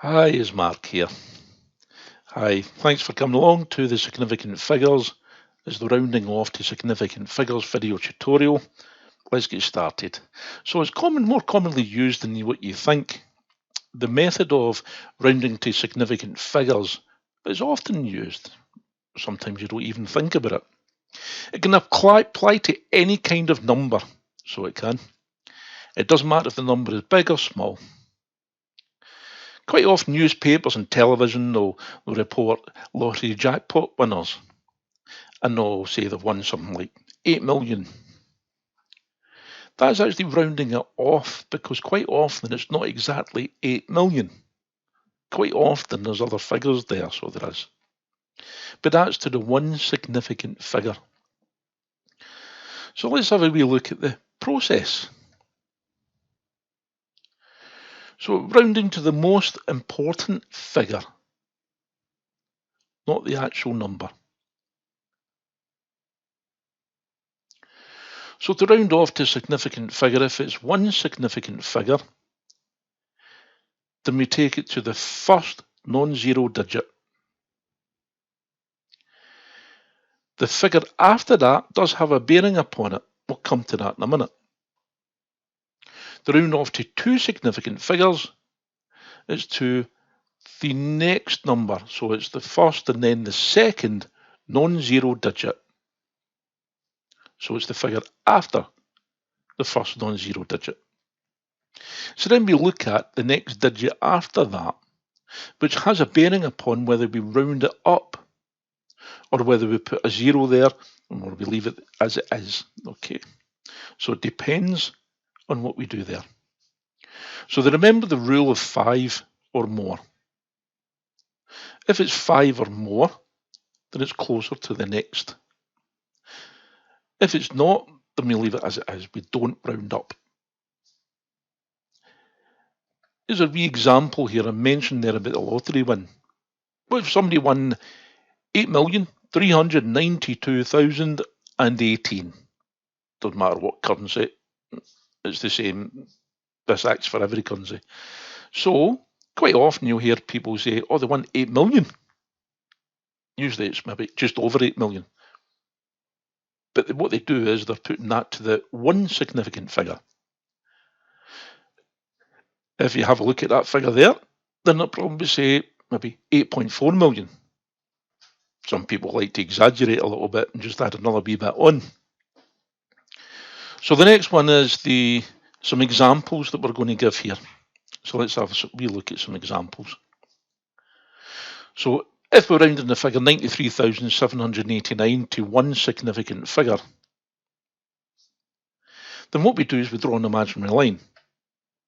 Hi, it's Mark here. Hi, thanks for coming along to the significant figures. It's the rounding off to significant figures video tutorial. Let's get started. So it's more commonly used than what you think. The method of rounding to significant figures is often used. Sometimes you don't even think about it. It can apply to any kind of number, so it can. It doesn't matter if the number is big or small. Quite often newspapers and television will report lottery jackpot winners, and they'll say they've won something like 8 million. That's actually rounding it off because quite often it's not exactly 8 million. Quite often there's other figures there, so there is. But that's to the one significant figure. So let's have a wee look at the process. So rounding to the most important figure, not the actual number. So to round off to a significant figure, if it's one significant figure, then we take it to the first non-zero digit. The figure after that does have a bearing upon it. We'll come to that in a minute. To round off to two significant figures, it's to the next number. So it's the first and then the second non-zero digit. So it's the figure after the first non-zero digit. So then we look at the next digit after that, which has a bearing upon whether we round it up or whether we put a zero there or we leave it as it is. Okay, so it depends on what we do there. So remember the rule of 5 or more. If it's 5 or more, then it's closer to the next. If it's not, then we leave it as it is. We don't round up. Here's a wee example here. I mentioned there about the lottery win. What if somebody won 8,392,018? Doesn't matter what currency. It's the same. This acts for every currency. So quite often you'll hear people say, oh, they won 8 million. Usually it's maybe just over 8 million. But what they do is they're putting that to the one significant figure. If you have a look at that figure there, then they'll probably say maybe 8.4 million. Some people like to exaggerate a little bit and just add another wee bit on. So the next one is some examples that we're going to give here. So let's have a wee look at some examples. So if we're rounding the figure 93,789 to one significant figure, then what we do is we draw an imaginary line.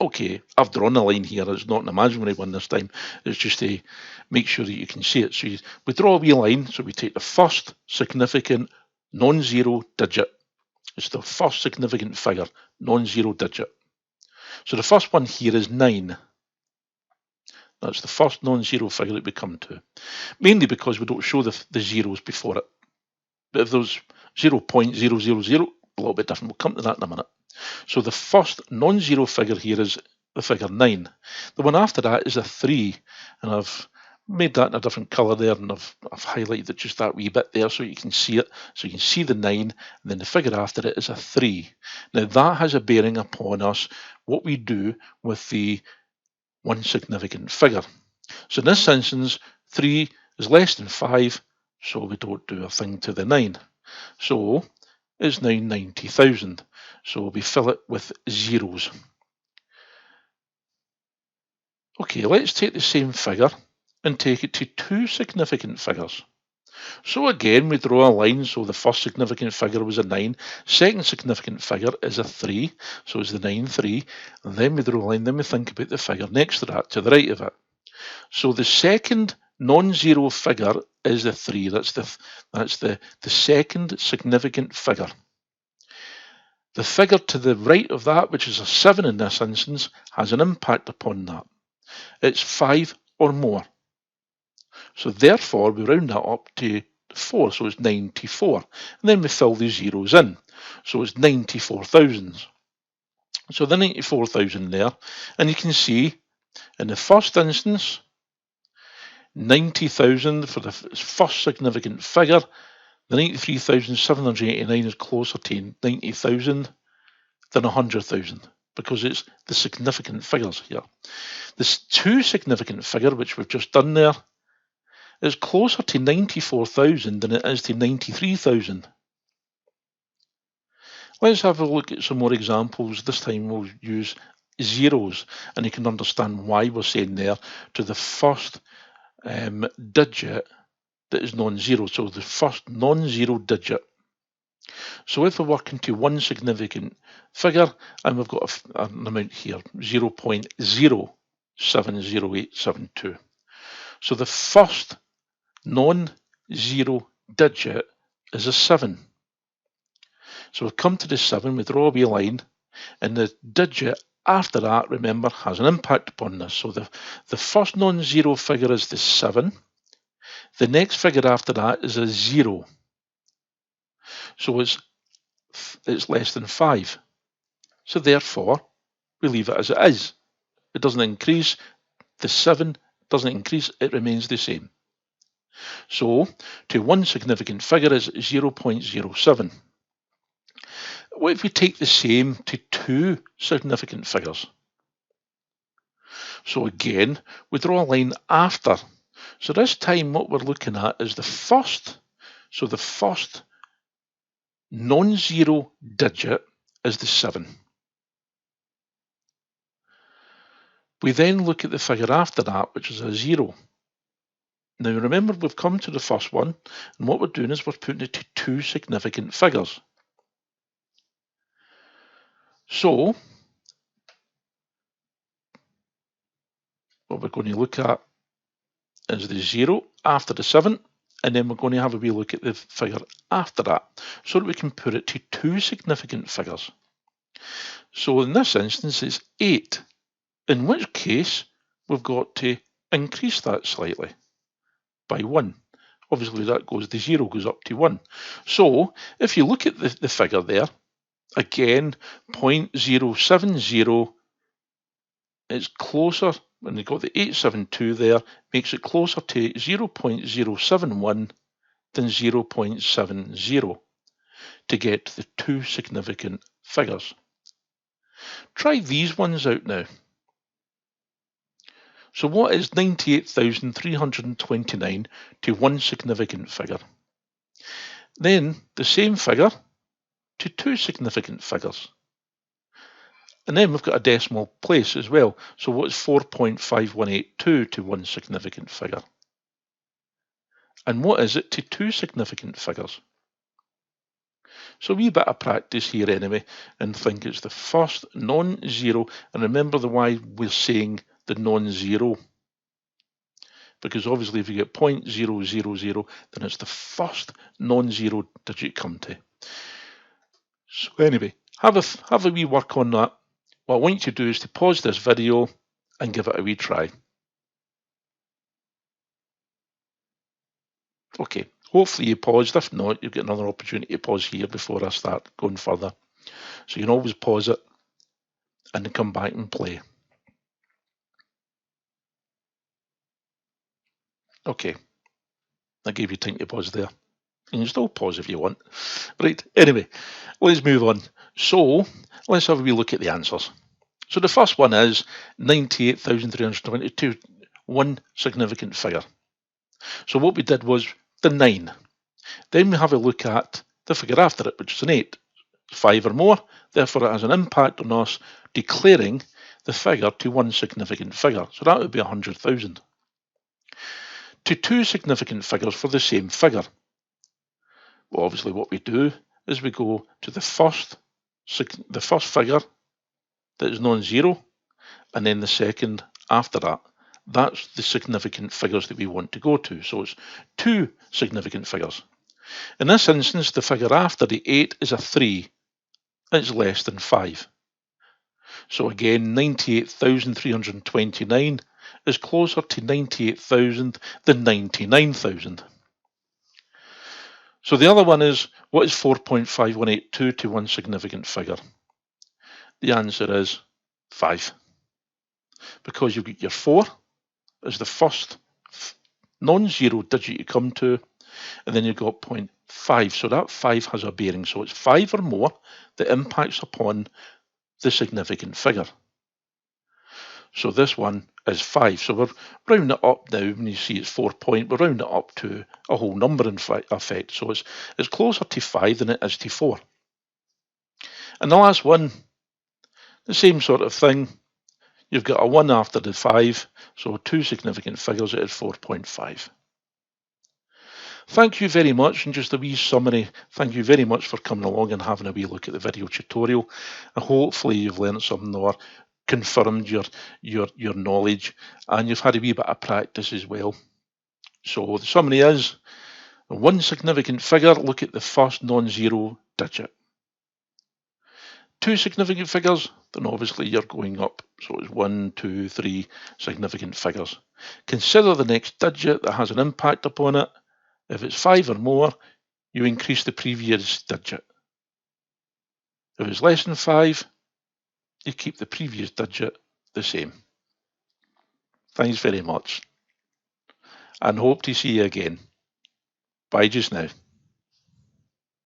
Okay, I've drawn a line here. It's not an imaginary one this time. It's just to make sure that you can see it. So we draw a wee line. So we take the first significant non-zero digit. It's the first significant figure, non-zero digit. So the first one here is 9. That's the first non-zero figure that we come to. Mainly because we don't show the zeros before it. But if there's 0.000, a little bit different. We'll come to that in a minute. So the first non-zero figure here is the figure 9. The one after that is a 3. And I've made that in a different colour there, and I've highlighted it just that wee bit there so you can see it. So you can see the 9, and then the figure after it is a 3. Now that has a bearing upon us what we do with the one significant figure. So in this instance, 3 is less than 5, so we don't do a thing to the 9. So it's now 90,000. So we fill it with zeros. Okay, let's take the same figure and take it to two significant figures. So again, we draw a line. So the first significant figure was a 9. Second significant figure is a 3. So it's the 9, 3. And then we draw a line. Then we think about the figure next to that, to the right of it. So the second non-zero figure is the 3. That's the second significant figure. The figure to the right of that, which is a 7 in this instance, has an impact upon that. It's 5 or more. So therefore, we round that up to 4, so it's 94. And then we fill the zeros in. So it's 94,000. So the 94,000 there, and you can see In the first instance, 90,000 for the first significant figure. The 93,789 is closer to 90,000 than 100,000 because it's the significant figures here. This two significant figure, which we've just done there, is closer to 94,000 than it is to 93,000. Let's have a look at some more examples. This time we'll use zeros, and you can understand why we're saying there to the first digit that is non-zero, so the first non-zero digit. So if we're working to one significant figure, and we've got an amount here, 0.070872. So the first non-zero digit is a 7. So we've come to the 7, we draw a wee line, and the digit after that, remember, has an impact upon this. So the first non-zero figure is the 7. The next figure after that is a 0. So it's less than 5. So therefore, we leave it as it is. It doesn't increase. The 7 doesn't increase. It remains the same. So to one significant figure is 0.07. What if we take the same to two significant figures? So again, we draw a line after. So this time what we're looking at is the first. So the first non-zero digit is the 7. We then look at the figure after that, which is a 0. Now remember, we've come to the first one, and what we're doing is we're putting it to two significant figures. So what we're going to look at is the 0 after the 7, and then we're going to have a wee look at the figure after that, so that we can put it to two significant figures. So in this instance it's 8, in which case we've got to increase that slightly by 1. Obviously that goes, the 0 goes up to 1. So if you look at the figure there, again 0.070 is closer, when you got the 872 there, makes it closer to 0.071 than 0.70 to get the two significant figures. Try these ones out now. So what is 98,329 to one significant figure? Then the same figure to two significant figures. And then we've got a decimal place as well. So what's 4.5182 to one significant figure? And what is it to two significant figures? So a wee bit of practice here anyway, and think it's the first non-zero. And remember why we're saying the non-zero, because obviously if you get 0.000, then it's the first non-zero digit come to. So anyway, have a wee work on that. What I want you to do is to pause this video and give it a wee try. Okay, hopefully you paused. If not, you'll get another opportunity to pause here before I start going further. So you can always pause it and then come back and play. Okay, I gave you time to pause there. You can still pause if you want. Right, anyway, let's move on. So let's have a wee look at the answers. So the first one is 98,322, one significant figure. So what we did was the 9. Then we have a look at the figure after it, which is an 8. 5 or more, therefore it has an impact on us declaring the figure to one significant figure. So that would be 100,000. To two significant figures for the same figure. Well, obviously what we do is we go to the first figure that is non-zero, and then the second after that. That's the significant figures that we want to go to. So it's two significant figures. In this instance, the figure after the 8 is a 3. It's less than 5. So again, 98,329 is closer to 98,000 than 99,000. So the other one is, what is 4.5182 to one significant figure? The answer is 5. because you've got your 4 as the first non-zero digit you come to, and then you've got 0.5. So that 5 has a bearing. So it's 5 or more that impacts upon the significant figure. So this one is 5. So we're rounding it up now. When you see it's 4 point, we're rounding it up to a whole number in effect. So it's closer to 5 than it is to 4. And the last one, the same sort of thing. You've got a 1 after the 5, so 2 significant figures, it is 4.5. Thank you very much, and just a wee summary, thank you very much for coming along and having a wee look at the video tutorial. And hopefully you've learned something or confirmed your knowledge, and you've had a wee bit of practice as well. So the summary is, one significant figure, look at the first non-zero digit. 2 significant figures, then obviously you're going up. So it's 1, 2, 3 significant figures. Consider the next digit that has an impact upon it. If it's 5 or more, you increase the previous digit. If it's less than 5, you keep the previous digit the same. Thanks very much, and hope to see you again. Bye just now.